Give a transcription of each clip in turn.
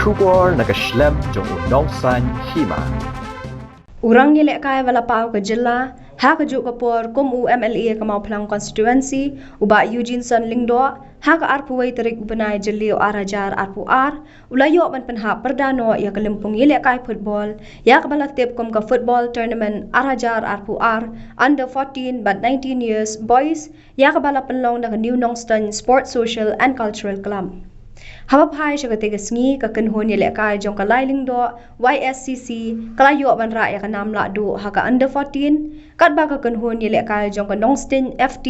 Shubor nakaslem jong unongsan Hima. Rangïalehkai wala pau ke Jylla, ha ke juk kapor kum UMLA ke mau pelang konstituensi, uba Eugene Lingdo, ha ke arpuai terik ubenai Jylla arajar arpu ar, ulayo man Pynhap Pyrda no ya ke Lympung Ïalehkai football, ya ke balak tip kum ke football tournament arajar arpu ar, under-14 but 19 years boys, ya ke balak penlong dah ke Nnsscc Sport Social and Cultural Club. Haba phai siya katiga sngi ka kanhon Ïalehkai jong ka Lingdo YSCC kalayo ban ra ya ka namla do ha ka under-14 kat ba ka kanhon Ïalehkai jong ka Nnsscc FT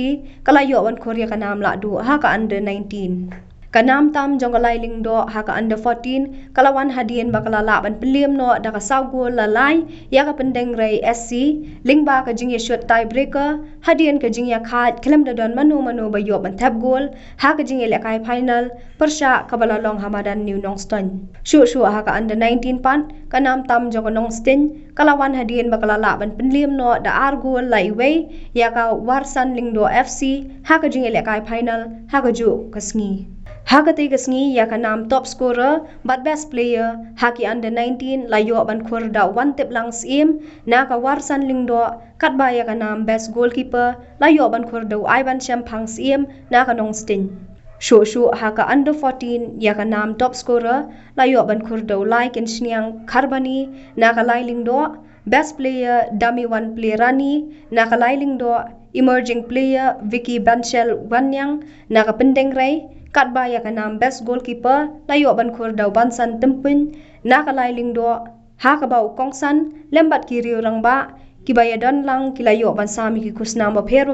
kalayo ban Korea ka namla do ha ka under-19 kanam tam jong ka Lingdo ha ka under-14 kalawan hadien ba kalala ban pelim no da ka sagol lalai ya ka pendeng ray SC lingba ka jingya shot tiebreaker hadien ka jingya khat kelem da don manu ba yo ban tap goal ha ka jingya Ïalehkai final persya ka balalong hamadan new Nnsscc shu ha ka under-19 pan kanam tam jong ka Nnsscc kalawan hadien ba kalala ban pelim no da ar goal lai way ya ka warsan Lingdo FC ha ka jingya Ïalehkai final ha ka ju ka sngi Hakati kasngi ya ka nam top scorer but best player haki under-19 layo ban Pyrda one tip lang sim na ka warsan Lingdo kat ba ya ka nam best goalkeeper layo ban Pyrda ai ban champang sim na ka Nnsscc shu ha ka under-14 ya ka nam top scorer layo ban Pyrda lai ken shniang Kharbani na ka Lingdo best player dummy one player rani na ka Lingdo emerging player Vicky Banchel Wanyang na ka pendeng ray kat ba ya ka nam best goalkeeper layo ban Pyrda bansan tempun na ka Lingdo ha ka bau kongsan lembat kiri orang ba kibaya don lang kilayo ban sami ki kusnam ba pher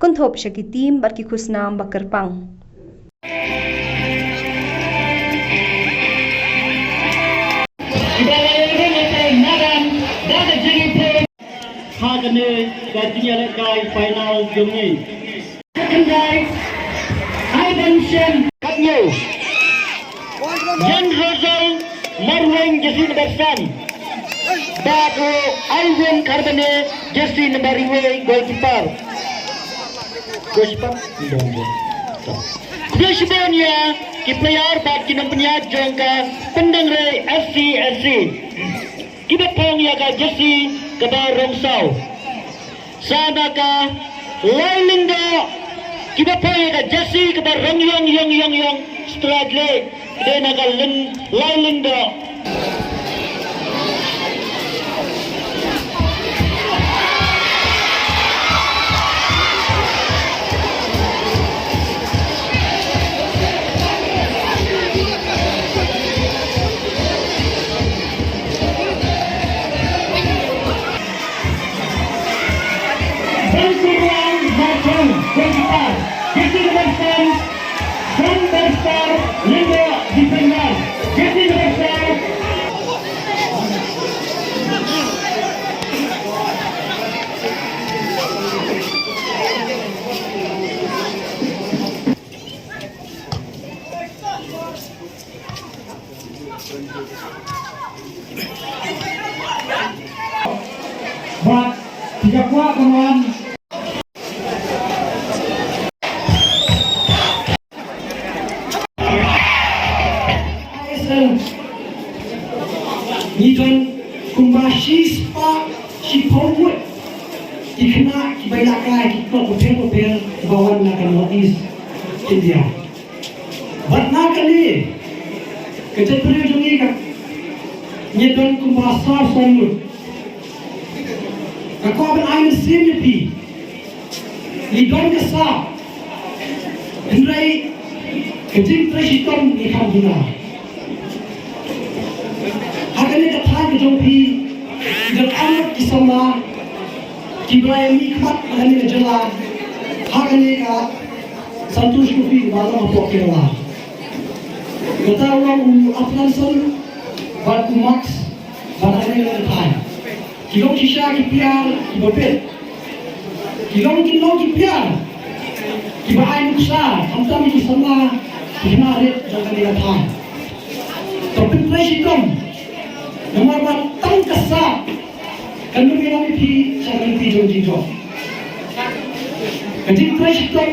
kun thop sya ki team bat ki kusnam ba kerpang Ïalehkai final jomni second guy kat nhiều Jan Rosal Marweng Jesi number 7 Bago Alvin Kharbani Jesi number 2 goalkeeper Kushbania ki player bat ki nampanya jongka pendengre SC kita pong ya ka Jesi ke barong sau sana ka Lingdo kita pong ka Jesi ke barong yang struggle kita nak Lingdo Buat tidak kuat kawan. Nidon kumbashi spa si forward dikena Ïalehkai kita hotel bawan nak Northeast India. Buat nak kali kita perlu jungi kan. Nidon kumbasa forward. Aku akan air sini Nidon kesah. Hendrai kecil presiden ikan guna. Hakane da thai jong pi da amat kisama kibai mi khat hakane da Jylla hakane ka santush ko pi wala ma pokela kata ulang Afghanistan bat max hakane da thai kilong kisha ki piar ki bopet kilong ki piar ki bai nuksa hamta mi kisama kinare hakane da thai tapi presiden nomor batang kesah kan kami pi sangat pi jom kajing presiden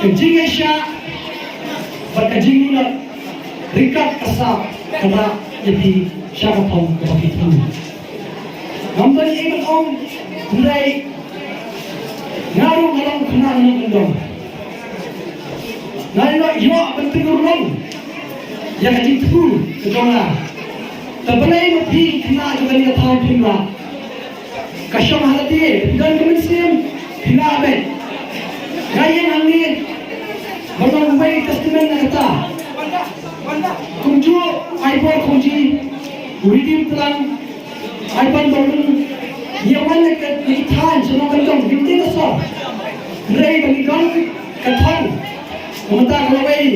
kajing Asia berkajing ulat rikat kasap kena jadi syarapam kepakitu. Nampak ini om mulai ngaruh ngaruh kena ngendong. Naya yo penting urang yang jitu kedonga. Terbelai mati kena juga ni tahu Pynhap. Kasyam halati dan kemensiam Pynhap bet. Gaya angin Bagaimana baik testament nak kata Kunju Aibor kunji Uridim telang Aiban bangun Nyaman nak ikhan Semua kandung Binti kesor Rai bagi kau Katang Meminta kalau baik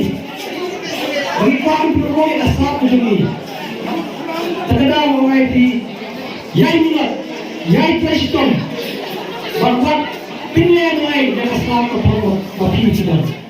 Bagi kau berurung Asap macam ni Terkadang orang di Yai minat Yai plashton Bakat Pynhap lain Yang asap kepada Bapi sedang